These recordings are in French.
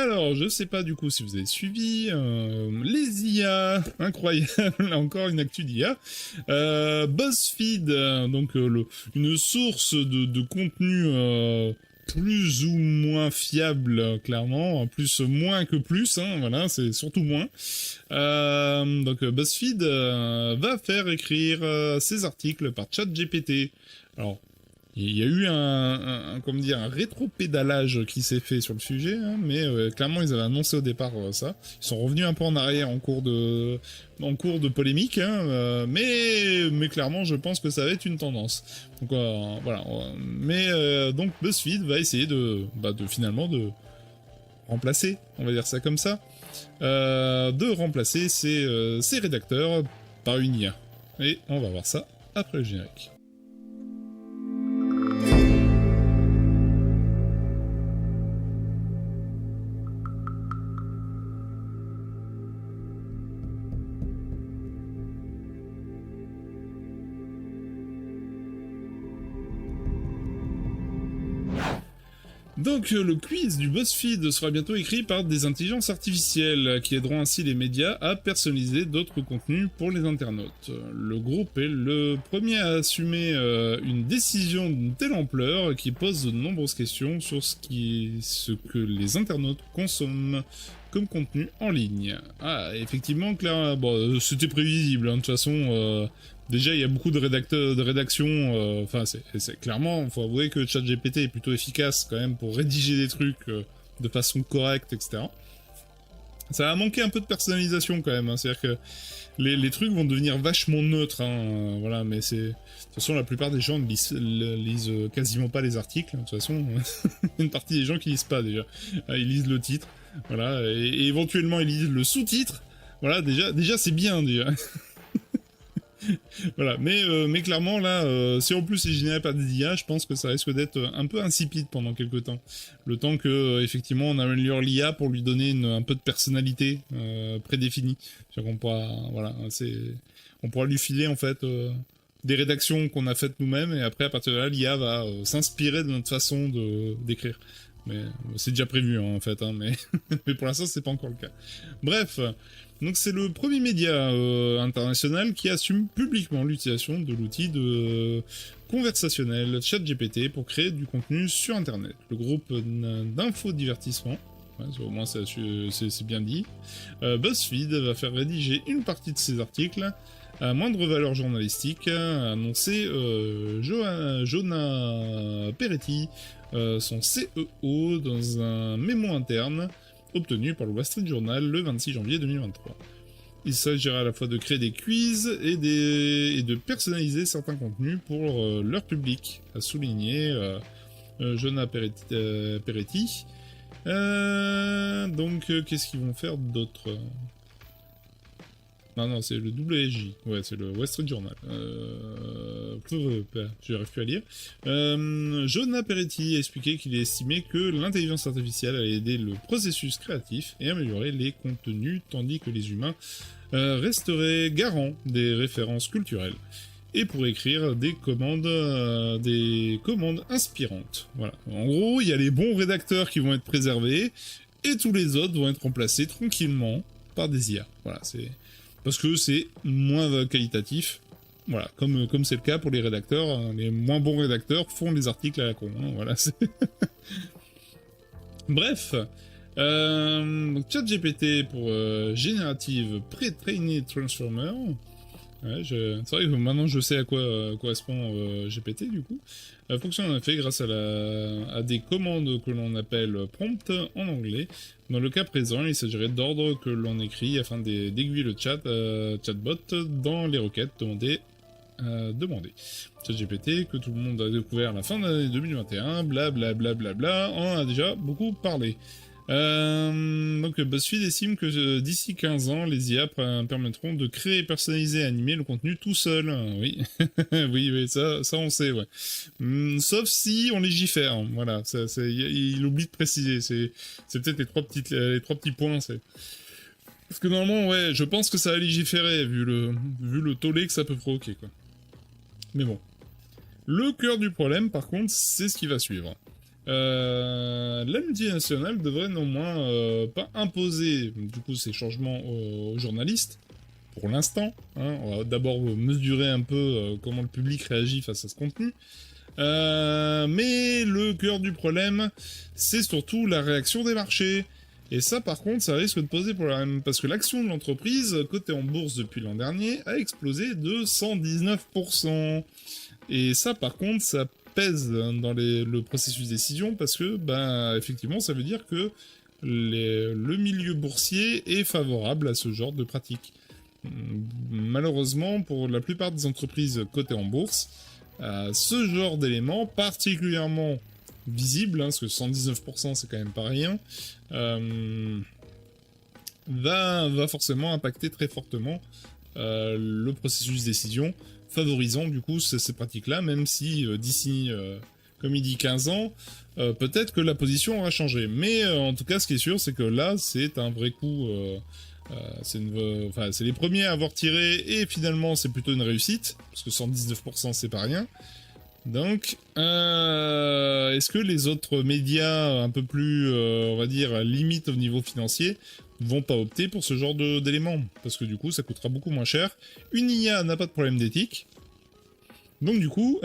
Alors, je sais pas du coup si vous avez suivi, les IA, incroyable, encore une actu d'IA. BuzzFeed, une source de contenu plus ou moins fiable, clairement, moins que plus, hein, voilà, c'est surtout moins. BuzzFeed va faire écrire ses articles par ChatGPT. Alors, il y a eu un rétro-pédalage qui s'est fait sur le sujet, hein, mais clairement ils avaient annoncé au départ ça. Ils sont revenus un peu en arrière en cours de polémique, hein, mais clairement je pense que ça va être une tendance. Donc voilà. Donc BuzzFeed va essayer finalement de remplacer, on va dire ça comme ça, de remplacer ses rédacteurs par une IA. Et on va voir ça après le générique. Donc le quiz du BuzzFeed sera bientôt écrit par des intelligences artificielles qui aideront ainsi les médias à personnaliser d'autres contenus pour les internautes. Le groupe est le premier à assumer une décision d'une telle ampleur qui pose de nombreuses questions sur ce que les internautes consomment comme contenu en ligne. Ah, effectivement, Claire, c'était prévisible, hein, de toute façon. Déjà, il y a beaucoup de rédactions. C'est clairement, faut avouer que ChatGPT est plutôt efficace quand même pour rédiger des trucs de façon correcte, etc. Ça a manqué un peu de personnalisation quand même. Hein, c'est-à-dire que les trucs vont devenir vachement neutres. Hein, voilà, mais c'est de toute façon la plupart des gens ne lisent quasiment pas les articles. De toute façon, une partie des gens qui lisent pas déjà. Ils lisent le titre, voilà, et éventuellement ils lisent le sous-titre. Voilà, déjà c'est bien déjà. Voilà, mais clairement là, si en plus c'est généré par des IA, je pense que ça risque d'être un peu insipide pendant quelques temps. Le temps que effectivement on améliore l'IA pour lui donner un peu de personnalité prédéfinie. C'est-à-dire qu'on pourra, voilà, on pourra lui filer en fait des rédactions qu'on a faites nous-mêmes et après à partir de là l'IA va s'inspirer de notre façon d'écrire. Mais c'est déjà prévu hein, en fait, hein, mais mais pour l'instant c'est pas encore le cas. Bref. Donc c'est le premier média international qui assume publiquement l'utilisation de l'outil de conversationnel ChatGPT pour créer du contenu sur Internet. Le groupe d'infodivertissement, au moins c'est bien dit, BuzzFeed va faire rédiger une partie de ses articles à moindre valeur journalistique, a annoncé Jonah Peretti, son CEO, dans un mémo interne obtenu par le Wall Street Journal le 26 janvier 2023. Il s'agira à la fois de créer des quiz et de personnaliser certains contenus pour leur public, a souligné Jonah Peretti. Qu'est-ce qu'ils vont faire d'autre ? Non, c'est le WSJ. Ouais, c'est le Wall Street Journal. J'arrive plus à lire. Jonah Peretti a expliqué qu'il estimait que l'intelligence artificielle allait aider le processus créatif et améliorer les contenus, tandis que les humains resteraient garants des références culturelles et pour écrire des commandes inspirantes. Voilà. En gros, il y a les bons rédacteurs qui vont être préservés et tous les autres vont être remplacés tranquillement par des IA. Voilà, c'est parce que c'est moins qualitatif. Voilà, comme c'est le cas pour les rédacteurs, hein, les moins bons rédacteurs font des articles à la con. Hein, voilà. Bref, ChatGPT pour Generative Pre-Trained Transformer. Ouais, c'est vrai que maintenant je sais à quoi correspond GPT du coup. Fonctionne en effet grâce à des commandes que l'on appelle prompt en anglais. Dans le cas présent, il s'agirait d'ordres que l'on écrit afin d'aiguiller le chatbot dans les requêtes demandées. ChatGPT, que tout le monde a découvert à la fin de l'année 2021, blablabla, on en a déjà beaucoup parlé. Donc BuzzFeed estime que d'ici 15 ans, les IA permettront de créer, personnaliser et animer le contenu tout seul. Oui, oui, ça on sait, ouais. Sauf si on légifère, hein. Voilà, il oublie de préciser. C'est peut-être les trois petits points. Parce que normalement, ouais, je pense que ça va légiférer vu le tollé que ça peut provoquer, quoi. Mais bon. Le cœur du problème, par contre, c'est ce qui va suivre. La multinationale devrait néanmoins pas imposer du coup ces changements aux journalistes, pour l'instant. Hein. On va d'abord mesurer un peu comment le public réagit face à ce contenu. Mais le cœur du problème, c'est surtout la réaction des marchés. Et ça, par contre, ça risque de poser problème, parce que l'action de l'entreprise, cotée en bourse depuis l'an dernier, a explosé de 119%. Et ça, par contre, ça pèse dans le processus de décision, parce que, ben, effectivement, ça veut dire que le milieu boursier est favorable à ce genre de pratique. Malheureusement, pour la plupart des entreprises cotées en bourse, ce genre d'éléments particulièrement visible, hein, parce que 119% c'est quand même pas rien, va forcément impacter très fortement le processus de décision, favorisant du coup ces pratiques-là, même si d'ici, comme il dit, 15 ans, peut-être que la position aura changé. Mais en tout cas, ce qui est sûr, c'est que là, c'est un vrai coup... c'est les premiers à avoir tiré, et finalement, c'est plutôt une réussite, parce que 119% c'est pas rien. Donc, est-ce que les autres médias un peu plus, on va dire, limite au niveau financier, vont pas opter pour ce genre d'éléments? Parce que du coup, ça coûtera beaucoup moins cher. Une IA n'a pas de problème d'éthique. Donc du coup,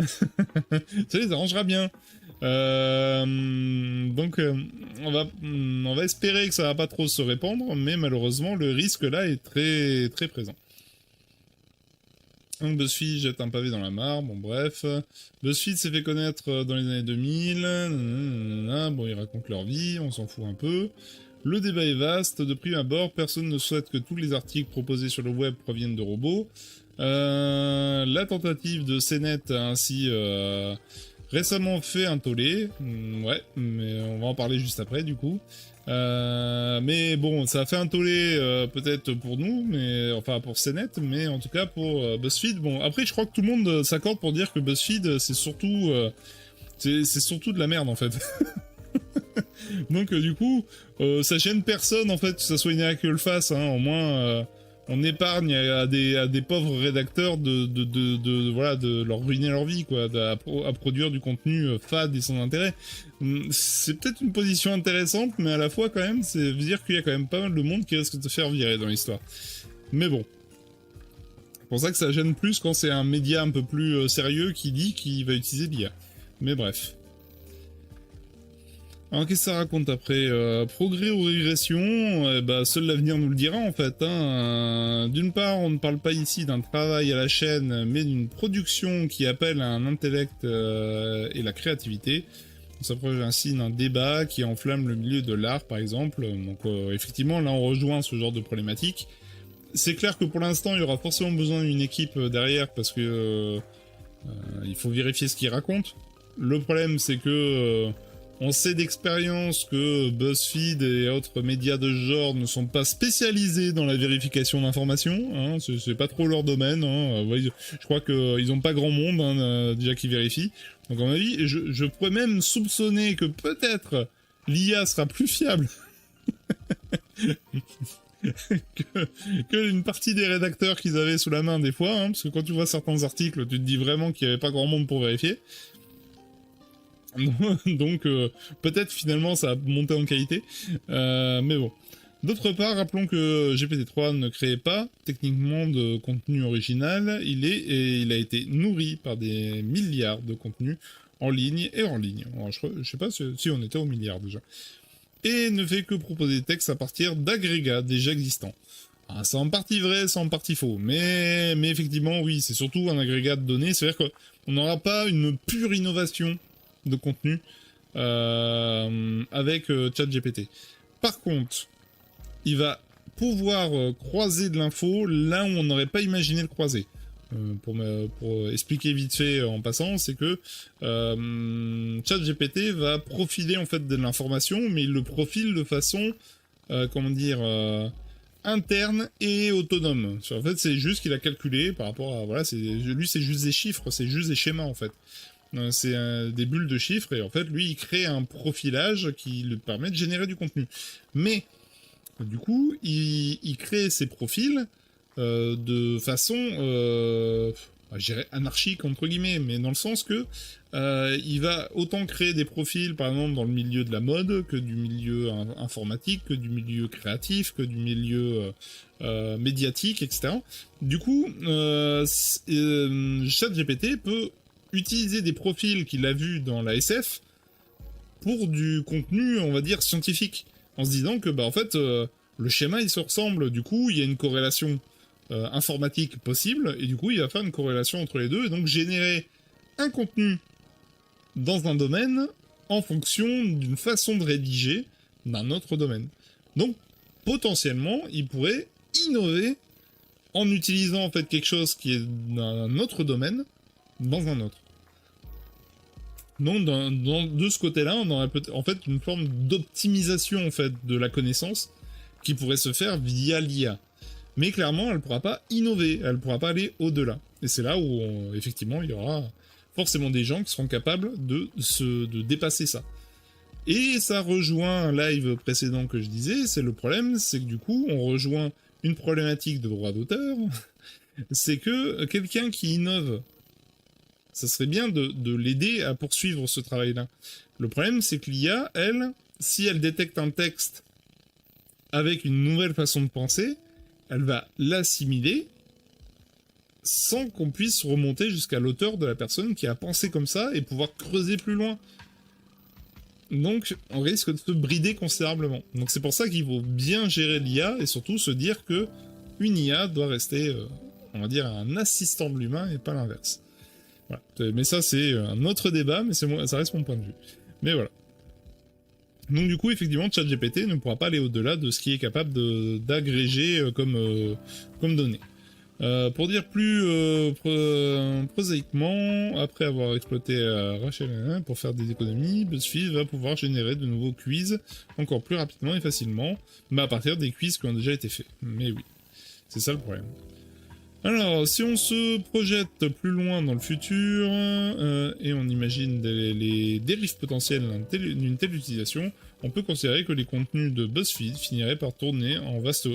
ça les arrangera bien. Donc, on va espérer que ça va pas trop se répandre, mais malheureusement, le risque là est très, très présent. Donc BuzzFeed jette un pavé dans la mare, bon bref. BuzzFeed s'est fait connaître dans les années 2000, bon ils racontent leur vie, on s'en fout un peu. Le débat est vaste, de prime abord, personne ne souhaite que tous les articles proposés sur le web proviennent de robots. La tentative de CNET a ainsi récemment fait un tollé, ouais, mais on va en parler juste après du coup. Mais bon, ça a fait un tollé peut-être pour nous, mais enfin pour CNET, mais en tout cas pour BuzzFeed. Bon, après je crois que tout le monde s'accorde pour dire que BuzzFeed c'est surtout de la merde en fait. Donc du coup, ça gêne personne en fait que ça soit une IA qui le fasse, hein, au moins on épargne à des pauvres rédacteurs de leur ruiner leur vie, quoi, à produire du contenu fade et sans intérêt. C'est peut-être une position intéressante, mais à la fois quand même, c'est dire qu'il y a quand même pas mal de monde qui risque de se faire virer dans l'histoire. Mais bon. C'est pour ça que ça gêne plus quand c'est un média un peu plus sérieux qui dit qu'il va utiliser l'IA. Mais bref. Alors qu'est-ce que ça raconte après progrès ou régression, seul l'avenir nous le dira en fait. Hein. D'une part, on ne parle pas ici d'un travail à la chaîne, mais d'une production qui appelle à un intellect et la créativité. On s'approche ainsi d'un débat qui enflamme le milieu de l'art par exemple. Donc effectivement, là on rejoint ce genre de problématique. C'est clair que pour l'instant, il y aura forcément besoin d'une équipe derrière parce que il faut vérifier ce qu'ils racontent. Le problème, c'est que on sait d'expérience que BuzzFeed et autres médias de ce genre ne sont pas spécialisés dans la vérification d'informations, hein, c'est pas trop leur domaine, hein, je crois qu'ils ont pas grand monde hein, déjà qui vérifie. Donc à mon avis, je pourrais même soupçonner que peut-être l'IA sera plus fiable que une partie des rédacteurs qu'ils avaient sous la main des fois, hein, parce que quand tu vois certains articles, tu te dis vraiment qu'il n'y avait pas grand monde pour vérifier. Donc peut-être finalement ça a monté en qualité, mais bon. D'autre part, rappelons que GPT-3 ne créait pas techniquement de contenu original, il a été nourri par des milliards de contenus en ligne et en ligne. Alors, je sais pas si on était au milliard déjà. Et ne fait que proposer des textes à partir d'agrégats déjà existants. Ah, c'est en partie vrai, c'est en partie faux, mais effectivement oui, c'est surtout un agrégat de données, c'est-à-dire qu'on n'aura pas une pure innovation de contenu avec ChatGPT. Par contre, il va pouvoir croiser de l'info là où on n'aurait pas imaginé le croiser. Pour expliquer vite fait en passant, c'est que ChatGPT va profiler en fait de l'information, mais il le profile de façon, interne et autonome. En fait, c'est juste qu'il a calculé par rapport à lui, c'est juste des chiffres, c'est juste des schémas en fait. C'est des bulles de chiffres et en fait lui il crée un profilage qui lui permet de générer du contenu. Mais du coup il crée ses profils de façon je dirais anarchique entre guillemets, mais dans le sens que il va autant créer des profils, par exemple, dans le milieu de la mode, que du milieu informatique, que du milieu créatif, que du milieu médiatique, etc. Du coup, ChatGPT peut utiliser des profils qu'il a vus dans la SF pour du contenu, on va dire, scientifique, en se disant que, en fait, le schéma, il se ressemble, du coup, il y a une corrélation informatique possible, et du coup, il va faire une corrélation entre les deux, et donc générer un contenu dans un domaine en fonction d'une façon de rédiger d'un autre domaine. Donc, potentiellement, il pourrait innover en utilisant en fait quelque chose qui est d'un autre domaine dans un autre. Donc, de ce côté-là, on aurait peut-être en fait une forme d'optimisation en fait de la connaissance qui pourrait se faire via l'IA. Mais clairement, elle ne pourra pas innover, elle ne pourra pas aller au-delà. Et c'est là où, effectivement, il y aura forcément des gens qui seront capables de dépasser ça. Et ça rejoint un live précédent que je disais, c'est le problème, c'est que du coup, on rejoint une problématique de droit d'auteur, c'est que quelqu'un qui innove, ça serait bien de l'aider à poursuivre ce travail-là. Le problème, c'est que l'IA, elle, si elle détecte un texte avec une nouvelle façon de penser, elle va l'assimiler sans qu'on puisse remonter jusqu'à l'auteur de la personne qui a pensé comme ça et pouvoir creuser plus loin. Donc, on risque de se brider considérablement. Donc c'est pour ça qu'il faut bien gérer l'IA et surtout se dire que une IA doit rester, on va dire, un assistant de l'humain et pas l'inverse. Voilà. Mais ça, c'est un autre débat, mais ça reste mon point de vue. Mais voilà. Donc du coup, effectivement, ChatGPT ne pourra pas aller au-delà de ce qui est capable d'agréger comme données. Pour dire plus prosaïquement, après avoir exploité Rachel pour faire des économies, BuzzFeed va pouvoir générer de nouveaux quiz encore plus rapidement et facilement, mais à partir des quiz qui ont déjà été faits. Mais oui, c'est ça le problème. Alors, si on se projette plus loin dans le futur, et on imagine les dérives potentielles d'une telle utilisation, on peut considérer que les contenus de BuzzFeed finiraient par tourner en vase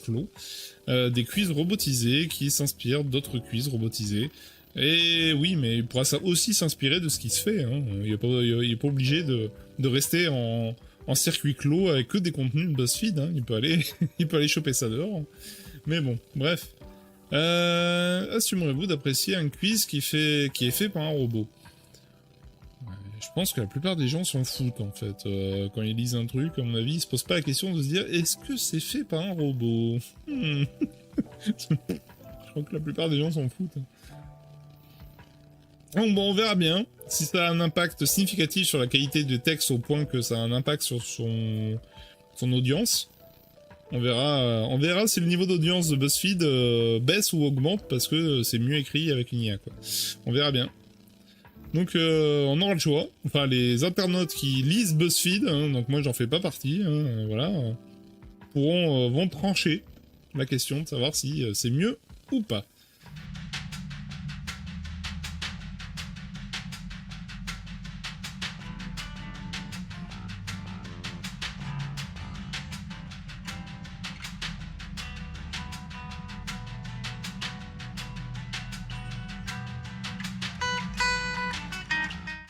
clos, des quiz robotisés qui s'inspirent d'autres quiz robotisés. Et oui, mais il pourra aussi s'inspirer de ce qui se fait. Hein. Il n'est pas obligé de rester en circuit clos avec que des contenus de BuzzFeed. Hein. Il peut aller choper ça dehors. Mais bon, bref. Assumerez-vous d'apprécier un quiz qui est fait par un robot? Je pense que la plupart des gens s'en foutent en fait. Quand ils lisent un truc, à mon avis, ils se posent pas la question de se dire est-ce que c'est fait par un robot? Je crois que la plupart des gens s'en foutent. Donc bon, on verra bien si ça a un impact significatif sur la qualité du texte au point que ça a un impact sur son audience. On verra si le niveau d'audience de BuzzFeed baisse ou augmente parce que c'est mieux écrit avec une IA, quoi. On verra bien. Donc on aura le choix. Enfin, les internautes qui lisent BuzzFeed, hein, donc moi j'en fais pas partie, hein, voilà, vont trancher la question de savoir si c'est mieux ou pas.